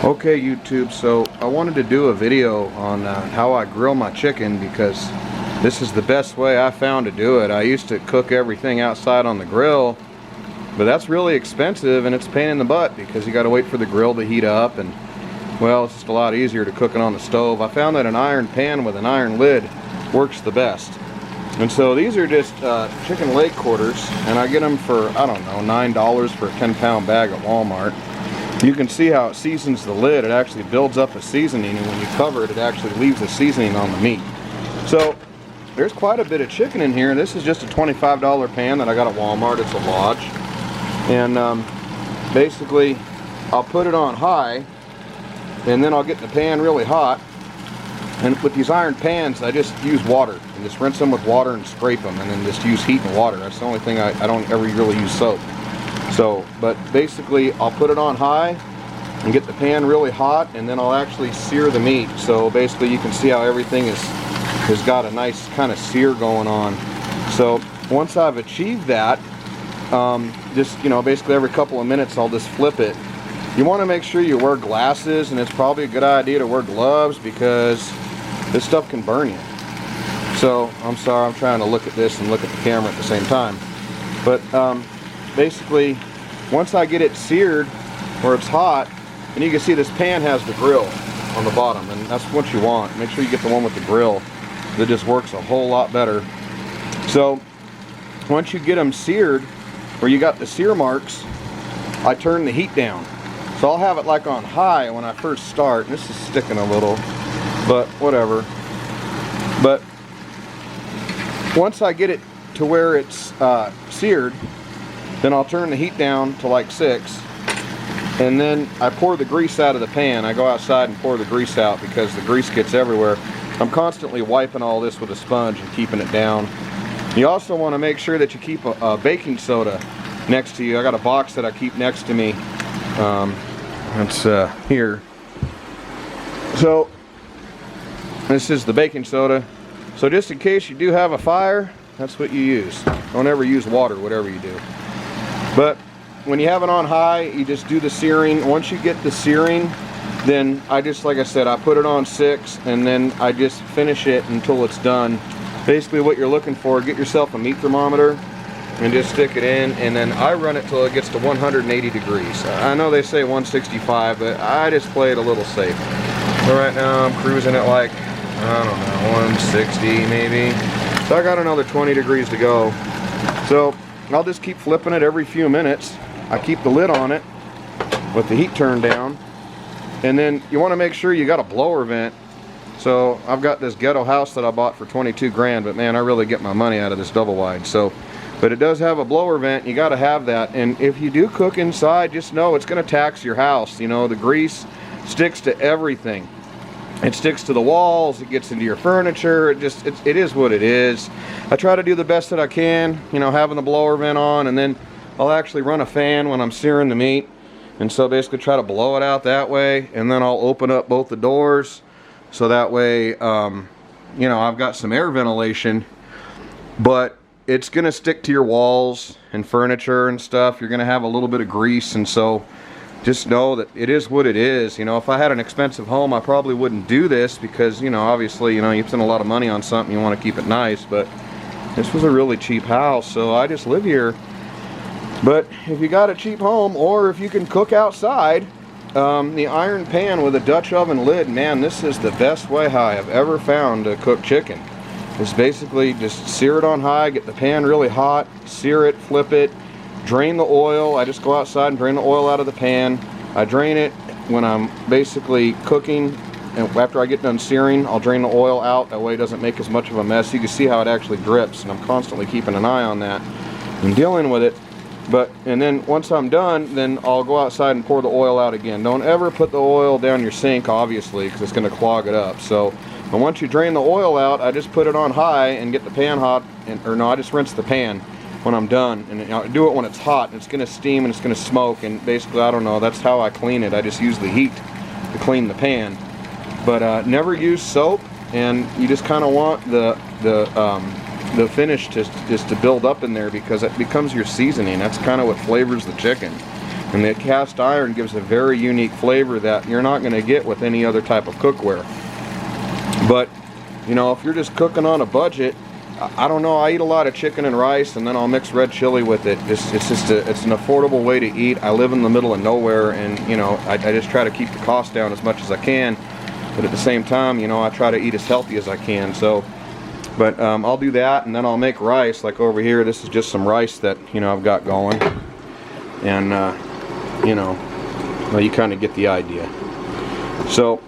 Okay, YouTube, so I wanted to do a video on how I grill my chicken, because this is the best way I found to do it. I used to cook everything outside on the grill, but that's really expensive and it's a pain in the butt because you got to wait for the grill to heat up, and well, it's just a lot easier to cook it on the stove. I found that an iron pan with an iron lid works the best. And so these are just chicken leg quarters, and I get them for, I don't know, $9 for a 10-pound bag at Walmart. You can see how it seasons the lid. It actually builds up a seasoning, and when you cover it, it actually leaves a seasoning on the meat. So there's quite a bit of chicken in here. This is just a $25 pan that I got at Walmart. It's a Lodge. And basically, I'll put it on high, and then I'll get the pan really hot. And with these iron pans, I just use water and just rinse them with water and scrape them, and then just use heat and water. That's the only thing. I don't ever really use soap. So, but basically I'll put it on high and get the pan really hot, and then I'll actually sear the meat. So basically you can see how everything has got a nice kind of sear going on. So once I've achieved that, just, you know, basically every couple of minutes I'll just flip it. You want to make sure you wear glasses, and it's probably a good idea to wear gloves because this stuff can burn you. So I'm sorry, I'm trying to look at this and look at the camera at the same time. But basically, once I get it seared where it's hot, and you can see this pan has the grill on the bottom, and that's what you want. Make sure you get the one with the grill. That just works a whole lot better. So once you get them seared, where you got the sear marks, I turn the heat down. So I'll have it like on high when I first start. This is sticking a little, but whatever. But once I get it to where it's seared, then I'll turn the heat down to like 6, and then I pour the grease out of the pan. I go outside and pour the grease out because the grease gets everywhere. I'm constantly wiping all this with a sponge and keeping it down. You also want to make sure that you keep a baking soda next to you. I got a box that I keep next to me. It's here. So this is the baking soda. So just in case you do have a fire, that's what you use. Don't ever use water, whatever you do. But when you have it on high, you just do the searing. Once you get the searing, then I just, like I said, I put it on 6, and then I just finish it until it's done. Basically what you're looking for, get yourself a meat thermometer and just stick it in, and then I run it till it gets to 180 degrees. I know they say 165, but I just play it a little safe. So right now I'm cruising at like, I don't know, 160 maybe. So I got another 20 degrees to go. So I'll just keep flipping it every few minutes. I keep the lid on it with the heat turned down, and then you want to make sure you got a blower vent. So I've got this ghetto house that I bought for 22 grand, but man, I really get my money out of this double wide. So, but it does have a blower vent. You got to have that. And if you do cook inside, just know it's going to tax your house. You know, the grease sticks to everything. It sticks to the walls, it gets into your furniture. It is what it is. I try to do the best that I can, you know, having the blower vent on, and then I'll actually run a fan when I'm searing the meat, and so basically try to blow it out that way, and then I'll open up both the doors so that way you know, I've got some air ventilation. But it's gonna stick to your walls and furniture and stuff. You're gonna have a little bit of grease, and so just know that it is what it is. You know, if I had an expensive home, I probably wouldn't do this because, you know, obviously, you know, you spend a lot of money on something, you want to keep it nice. But this was a really cheap house, so I just live here. But if you got a cheap home, or if you can cook outside, the iron pan with a Dutch oven lid, man, this is the best way I have ever found to cook chicken. It's basically just sear it on high, get the pan really hot, sear it, flip it, drain the oil. I just go outside and drain the oil out of the pan. I drain it when I'm basically cooking, and after I get done searing, I'll drain the oil out. That way it doesn't make as much of a mess. You can see how it actually drips, and I'm constantly keeping an eye on that and dealing with it. And then once I'm done, then I'll go outside and pour the oil out again. Don't ever put the oil down your sink, obviously, because it's going to clog it up. So, and once you drain the oil out, I just put it on high and get the pan hot, or no, I just rinse the pan when I'm done, and I do it when it's hot, and it's going to steam and it's going to smoke, and basically, I don't know, that's how I clean it. I just use the heat to clean the pan. But never use soap, and you just kind of want the finish just to build up in there, because it becomes your seasoning. That's kind of what flavors the chicken. And the cast iron gives a very unique flavor that you're not going to get with any other type of cookware. But you know, if you're just cooking on a budget, I don't know, I eat a lot of chicken and rice, and then I'll mix red chili with it. It's an affordable way to eat. I live in the middle of nowhere, and you know, I just try to keep the cost down as much as I can, but at the same time, you know, I try to eat as healthy as I can. So but I'll do that, and then I'll make rice. Like over here, this is just some rice that, you know, I've got going, and you know, well, you kind of get the idea. So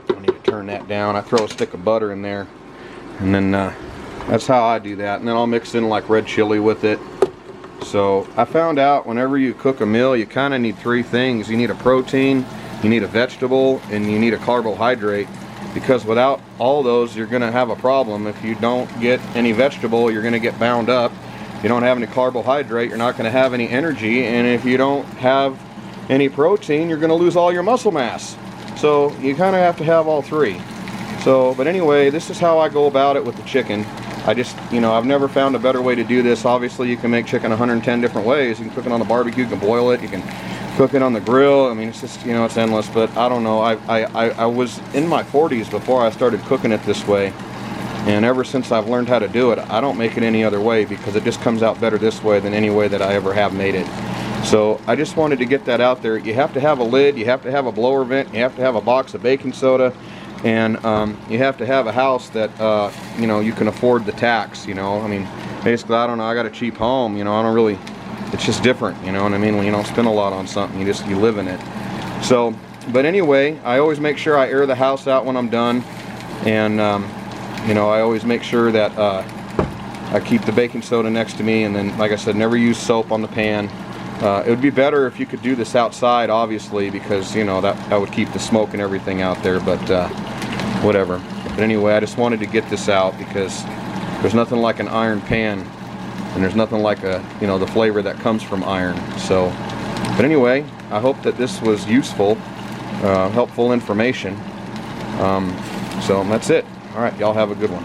I need to turn that down. I throw a stick of butter in there, and then that's how I do that. And then I'll mix in like red chili with it. So I found out whenever you cook a meal, you kind of need three things. You need a protein, you need a vegetable, and you need a carbohydrate. Because without all those, you're going to have a problem. If you don't get any vegetable, you're going to get bound up. If you don't have any carbohydrate, you're not going to have any energy. And if you don't have any protein, you're going to lose all your muscle mass. So you kind of have to have all three. So, but anyway, this is how I go about it with the chicken. I just, you know, I've never found a better way to do this. Obviously, you can make chicken 110 different ways. You can cook it on the barbecue, you can boil it, you can cook it on the grill. I mean, it's just, you know, it's endless. But I don't know. I was in my 40s before I started cooking it this way. And ever since I've learned how to do it, I don't make it any other way, because it just comes out better this way than any way that I ever have made it. So I just wanted to get that out there. You have to have a lid, you have to have a blower vent, you have to have a box of baking soda, and you have to have a house that you know, you can afford the tax. You know, I mean, basically, I don't know, I got a cheap home, you know, I don't really, it's just different, you know what I mean? When you don't spend a lot on something, you live in it. So, but anyway, I always make sure I air the house out when I'm done, and you know, I always make sure that I keep the baking soda next to me, and then, like I said, never use soap on the pan. It would be better if you could do this outside, obviously, because, you know, that would keep the smoke and everything out there, but whatever. But anyway, I just wanted to get this out, because there's nothing like an iron pan, and there's nothing like you know, the flavor that comes from iron. So, but anyway, I hope that this was useful, helpful information. So that's it. All right, y'all have a good one.